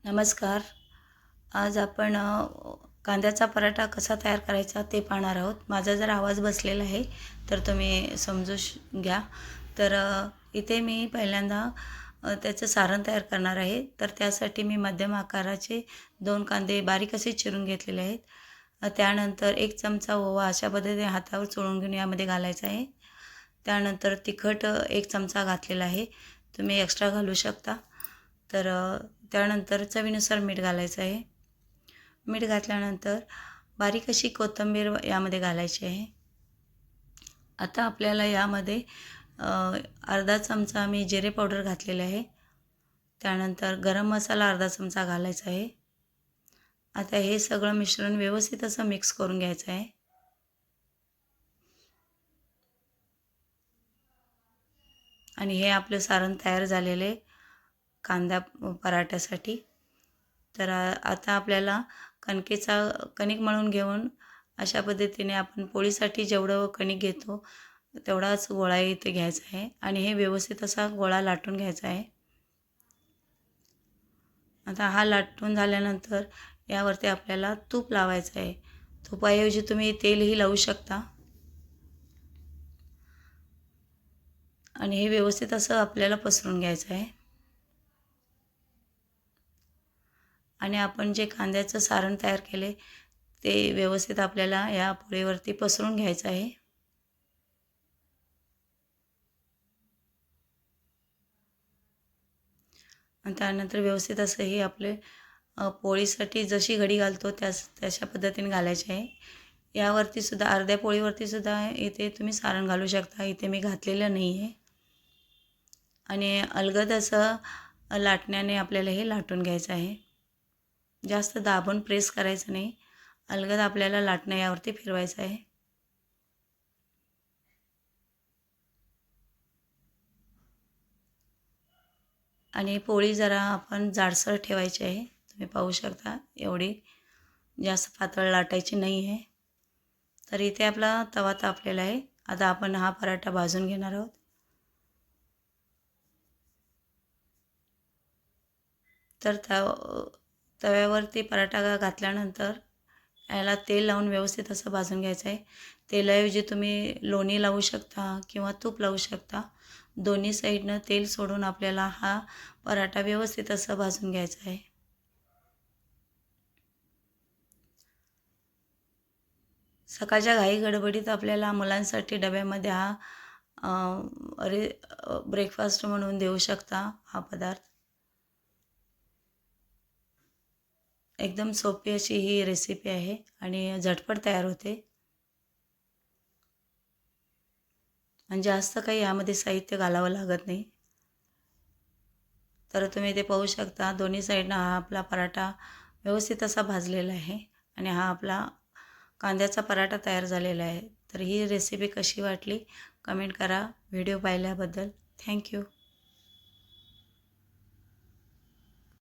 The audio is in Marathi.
नमस्कार. आज आपण कांद्याचा पराठा कसा तयार करायचा ते पाहणार आहोत. माझा जर आवाज बसलेला आहे तर तुम्ही घ्या. तर इथे मी पहिल्यांदा त्याचं सारण तयार करणार आहे. तर त्यासाठी मी मध्यम आकाराचे 2 कांदे बारीक असे चिरून घेतलेले आहेत. त्यानंतर 1 चमचा ओवा अशा पद्धतीने हातावर चोळून घेऊन यामध्ये घालायचा आहे. त्यानंतर तिखट 1 चमचा घातलेला आहे. तुम्ही एक्स्ट्रा घालू शकता. तर त्यानंतर चवीनुसार मीठ घालायचं आहे. मीठ घातल्यानंतर बारीक अशी कोथिंबीर यामध्ये घालायची आहे. आता आपल्याला यामध्ये अर्धा चमचा मी जिरे पावडर घातलेले आहे. त्यानंतर गरम मसाला अर्धा चमचा घालायचा आहे. आता हे सगळं मिश्रण व्यवस्थित असं मिक्स करून घ्यायचं आहे. आणि हे आपलं सारण तयार झालेले कांदा पराठ्यासाठी. तर आता आपल्याला कणिक मळून घेऊन अशा पद्धतीने आपण पोळीसाठी जेवढं कणिक घेतो तेवढाच गोळा इथे घ्यायचा आहे आणि हे व्यवस्थित असा गोळा लाटून घ्यायचा आहे. आता हा लाटून झाल्यानंतर यावरती आपल्याला तूप लावायचं आहे. तुपाऐवजी तुम्ही तेलही लावू शकता. आणि हे व्यवस्थित असं आपल्याला पसरून घ्यायचं आहे. आणि आपण जे कांद्याचं सारण तयार केले ते व्यवस्थित आपल्याला या पोळीवरती पसरून घ्यायचं आहे. आणि त्यानंतर व्यवस्थित असं हे आपले पोळीसाठी जशी घडी घालतो तशा पद्धतीने घालायचे आहे. यावरती सुद्धा अर्ध्या पोळीवरती सुद्धा इथे तुम्ही सारण घालू शकता. इथे मी घातलेलं नाही आहे. आणि अलगद असं लाटण्याने आपल्याला हे लाटून घ्यायचं आहे. जास्त दाबून प्रेस करायचं नाही. अलगद आपल्याला लाटणं यावरती फिरवायचं आहे. आणि पोळी जरा आपण जाडसर ठेवायची आहे. तुम्ही पाहू शकता एवढी जास्त पातळ लाटायची नाही आहे. तर इथे आपला तवा तापलेला आहे. आता आपण हा पराठा भाजून घेणार आहोत. तर तव्यावरती पराठा घातल्यानंतर याला तेल लावून व्यवस्थित असं भाजून घ्यायचं आहे. तेलाऐवजी तुम्ही लोणी लावू शकता किंवा तूप लावू शकता. दोन्ही साईडनं तेल सोडून आपल्याला हा पराठा व्यवस्थित असं भाजून घ्यायचा आहे. सकाळच्या घाई गडबडीत आपल्याला मुलांसाठी डब्यामध्ये हा ब्रेकफास्ट म्हणून देऊ शकता. हा पदार्थ एकदम सोपी अशी ही रेसिपी आहे आणि झटपट तयार होते. आणि जास्त काही यामध्ये साहित्य घालावं लागत नाही. तर तुम्ही ते पाहू शकता दोन्ही साईडनं हा आपला पराठा व्यवस्थित असा भाजलेला आहे आणि हा आपला कांद्याचा पराठा तयार झालेला आहे. तर ही रेसिपी कशी वाटली कमेंट करा. व्हिडिओ पाहिल्याबद्दल थँक्यू.